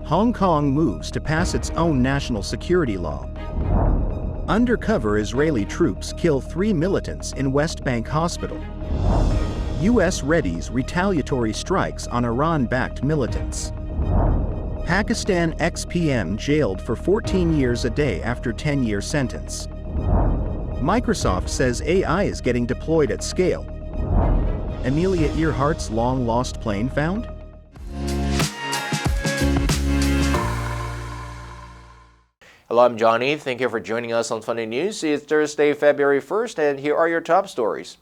Hong Kong moves to pass its own national security law. Undercover Israeli troops kill 3 militants in West Bank hospital. U.S. Readies retaliatory strikes on Iran-backed militants. Pakistan ex-PM jailed for 14 years a day after 10-year sentence. Microsoft says AI is getting deployed at scale. Amelia Earhart's long-lost plane found? Hello, I'm Johnny. Thank you for joining us on Funday News. It's Thursday, February 1st, and here are your top stories.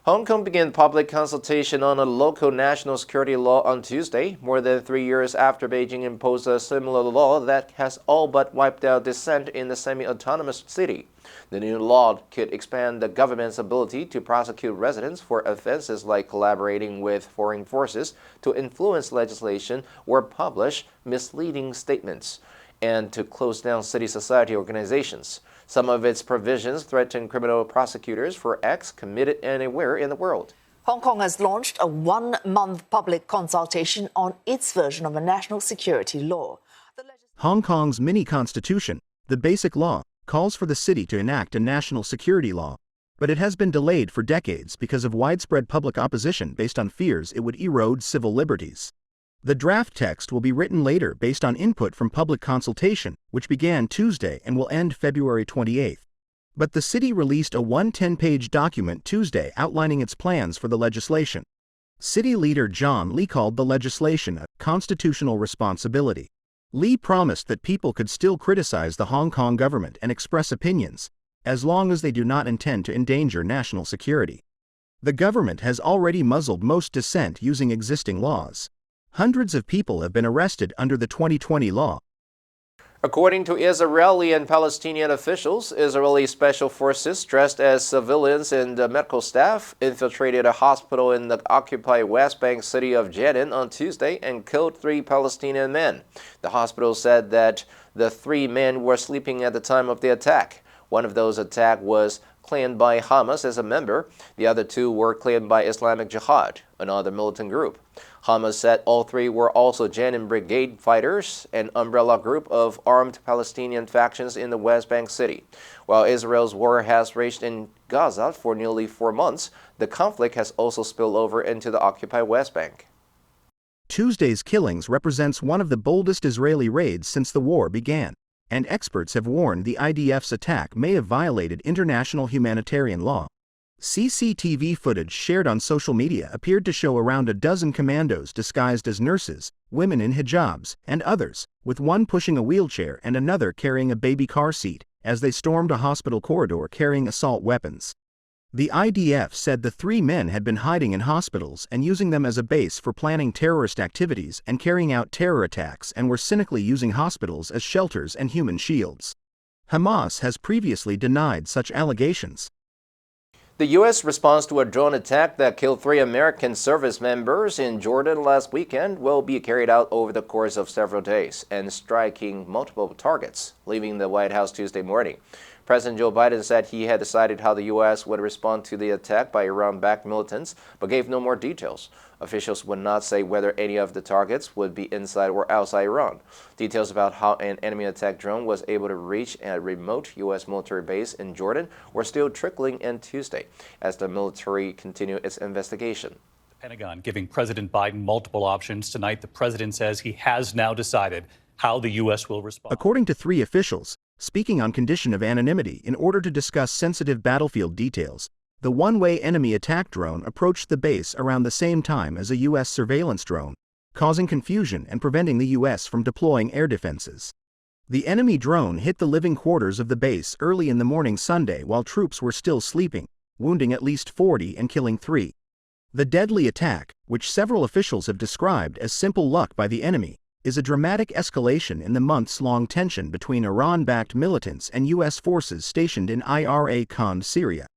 Hong Kong began public consultation on a local national security law on Tuesday, more than 3 years after Beijing imposed a similar law that has all but wiped out dissent in the semi-autonomous city. The new law could expand the government's ability to prosecute residents for offenses like collaborating with foreign forces to influence legislation or publish misleading statements, and to close down civil society organizations. Some of its provisions threaten criminal prosecutors for acts committed anywhere in the world. Hong Kong has launched a one-month public consultation on its version of a national security law. Hong Kong's mini-constitution, the Basic Law, calls for the city to enact a national security law, but it has been delayed for decades because of widespread public opposition based on fears it would erode civil liberties. The draft text will be written later based on input from public consultation, which began Tuesday and will end February 28. But the city released a 110-page document Tuesday outlining its plans for the legislation. City leader John Lee called the legislation a constitutional responsibility. Lee promised that people could still criticize the Hong Kong government and express opinions, as long as they do not intend to endanger national security. The government has already muzzled most dissent using existing laws. Hundreds of people have been arrested under the 2020 law. According to Israeli and Palestinian officials, Israeli special forces dressed as civilians and medical staff infiltrated a hospital in the occupied West Bank city of Jenin on Tuesday and killed 3 Palestinian men. The hospital said that the 3 men were sleeping at the time of the attack. One of those attacked was claimed by Hamas as a member. The other 2 were claimed by Islamic Jihad, another militant group. Hamas said all 3 were also Jenin Brigade fighters, an umbrella group of armed Palestinian factions in the West Bank city. While Israel's war has raged in Gaza for nearly 4 months, the conflict has also spilled over into the occupied West Bank. Tuesday's killings represents one of the boldest Israeli raids since the war began, and experts have warned the IDF's attack may have violated international humanitarian law. CCTV footage shared on social media appeared to show around a dozen commandos disguised as nurses, women in hijabs, and others, with one pushing a wheelchair and another carrying a baby car seat, as they stormed a hospital corridor carrying assault weapons. The IDF said the 3 men had been hiding in hospitals and using them as a base for planning terrorist activities and carrying out terror attacks, and were cynically using hospitals as shelters and human shields. Hamas has previously denied such allegations. The U.S. response to a drone attack that killed 3 American service members in Jordan last weekend will be carried out over the course of several days and striking multiple targets, leaving the White House Tuesday morning. President Joe Biden said he had decided how the U.S. would respond to the attack by Iran-backed militants, but gave no more details. Officials would not say whether any of the targets would be inside or outside Iran. Details about how an enemy attack drone was able to reach a remote U.S. military base in Jordan were still trickling in Tuesday, as the military continued its investigation. Pentagon giving President Biden multiple options tonight. The president says he has now decided how the U.S. will respond. According to 3 officials, speaking on condition of anonymity in order to discuss sensitive battlefield details, the one-way enemy attack drone approached the base around the same time as a U.S. surveillance drone, causing confusion and preventing the U.S. from deploying air defenses. The enemy drone hit the living quarters of the base early in the morning Sunday while troops were still sleeping, wounding at least 40 and killing 3. The deadly attack, which several officials have described as simple luck by the enemy, is a dramatic escalation in the months-long tension between Iran-backed militants and U.S. forces stationed in Iraq, Syria.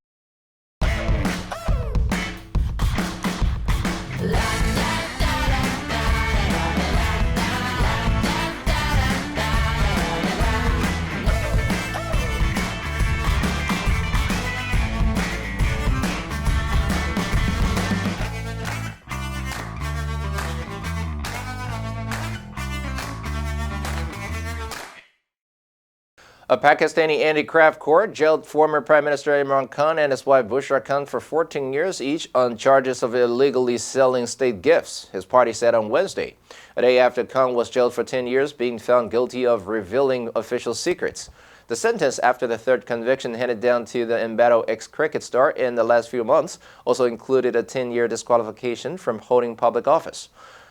A Pakistani anti-graft court jailed former Prime Minister Imran Khan and his wife Bushra Khan for 14 years each on charges of illegally selling state gifts, his party said on Wednesday, a day after Khan was jailed for 10 years being found guilty of revealing official secrets. The sentence after the third conviction handed down to the embattled ex-cricket star in the last few months also included a 10-year disqualification from holding public office.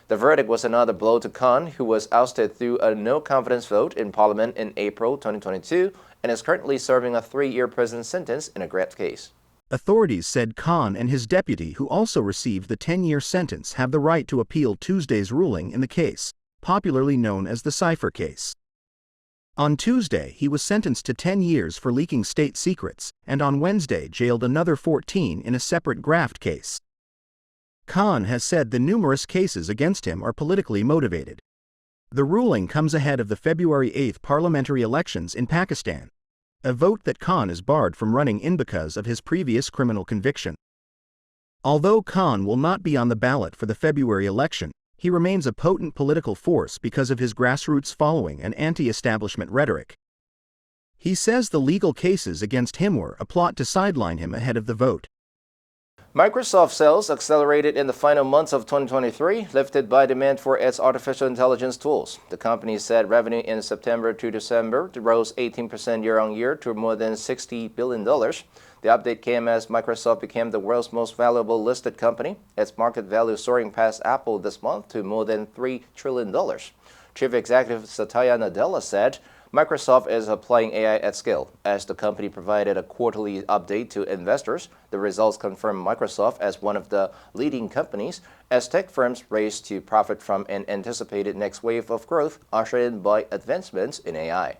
The verdict was another blow to Khan, who was ousted through a no-confidence vote in Parliament in April 2022 and is currently serving a 3-year prison sentence in a graft case. Authorities said Khan and his deputy, who also received the 10-year sentence, have the right to appeal Tuesday's ruling in the case, popularly known as the Cipher case. On Tuesday, he was sentenced to 10 years for leaking state secrets, and on Wednesday jailed another 14 in a separate graft case. Khan has said the numerous cases against him are politically motivated. The ruling comes ahead of the February 8 parliamentary elections in Pakistan, a vote that Khan is barred from running in because of his previous criminal conviction. Although Khan will not be on the ballot for the February election, he remains a potent political force because of his grassroots following and anti-establishment rhetoric. He says the legal cases against him were a plot to sideline him ahead of the vote. Microsoft sales accelerated in the final months of 2023, lifted by demand for its artificial intelligence tools. The company said revenue in September to December rose 18% year-on-year to more than $60 billion. The update came as Microsoft became the world's most valuable listed company, its market value soaring past Apple this month to more than $3 trillion. Chief Executive Satya Nadella said, Microsoft is applying AI at scale. As the company provided a quarterly update to investors, the results confirm Microsoft as one of the leading companies as tech firms race to profit from an anticipated next wave of growth ushered in by advancements in AI.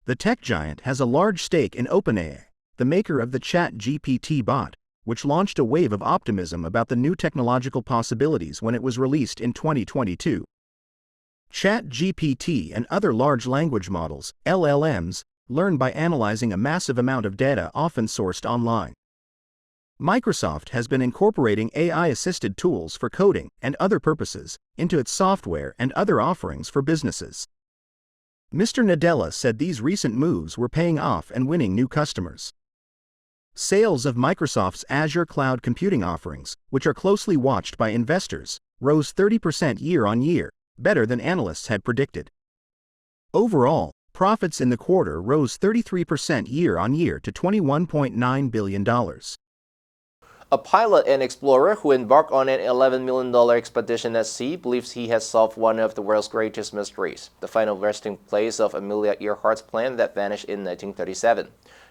The tech giant has a large stake in OpenAI, the maker of the ChatGPT bot, which launched a wave of optimism about the new technological possibilities when it was released in 2022. ChatGPT and other large language models, LLMs, learn by analyzing a massive amount of data often sourced online. Microsoft has been incorporating AI-assisted tools for coding and other purposes into its software and other offerings for businesses. Mr. Nadella said these recent moves were paying off and winning new customers. Sales of Microsoft's Azure cloud computing offerings, which are closely watched by investors, rose 30% year-on-year, better than analysts had predicted. Overall, profits in the quarter rose 33% year-on-year to $21.9 billion. A pilot and explorer who embarked on an $11 million expedition at sea believes he has solved one of the world's greatest mysteries, the final resting place of Amelia Earhart's plane that vanished in 1937.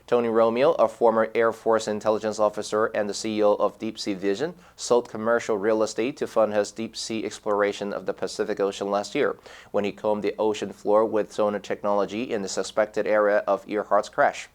Tony Romeo, a former Air Force intelligence officer and the CEO of Deep Sea Vision, sold commercial real estate to fund his deep-sea exploration of the Pacific Ocean last year, when he combed the ocean floor with sonar technology in the suspected area of Earhart's crash.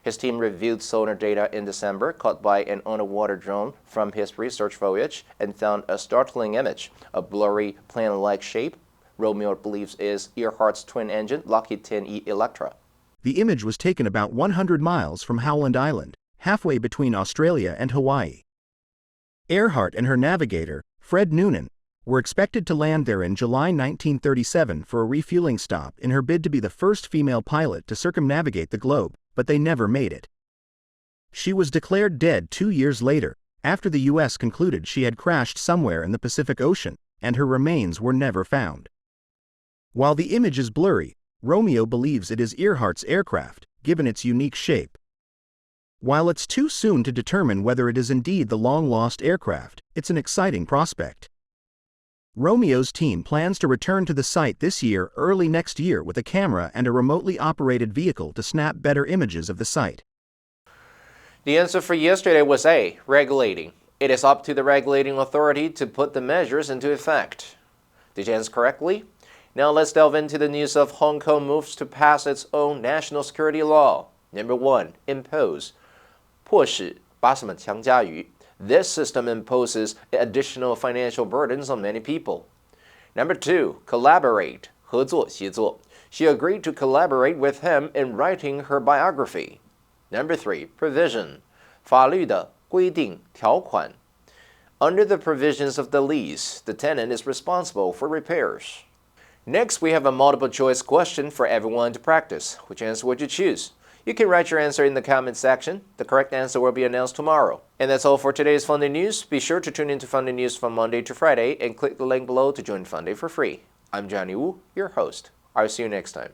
His team reviewed sonar data in December caught by an underwater drone from his research voyage and found a startling image, a blurry plane-like shape Romeo believes is Earhart's twin-engine Lockheed 10E Electra. The image was taken about 100 miles from Howland Island, halfway between Australia and Hawaii. Earhart and her navigator, Fred Noonan, were expected to land there in July 1937 for a refueling stop in her bid to be the first female pilot to circumnavigate the globe, but they never made it. She was declared dead 2 years later, after the U.S. concluded she had crashed somewhere in the Pacific Ocean, and her remains were never found. While the image is blurry, Romeo believes it is Earhart's aircraft, given its unique shape. While it's too soon to determine whether it is indeed the long-lost aircraft, it's an exciting prospect. Romeo's team plans to return to the site this year, early next year, with a camera and a remotely operated vehicle to snap better images of the site. The answer for yesterday was A, regulating. It is up to the regulating authority to put the measures into effect. Did you answer correctly? Now let's delve into the news of Hong Kong moves to pass its own national security law. Number 1, impose. 迫使把什么强加于 This system imposes additional financial burdens on many people. Number 2, collaborate. 合作协作 She agreed to collaborate with him in writing her biography. Number 3, provision. 法律的规定条款 Under the provisions of the lease, the tenant is responsible for repairs. Next, we have a multiple choice question for everyone to practice. Which answer would you choose? You can write your answer in the comment section. The correct answer will be announced tomorrow. And that's all for today's Funday News. Be sure to tune into Funday News from Monday to Friday and click the link below to join Funday for free. I'm Johnny Wu, your host. I'll see you next time.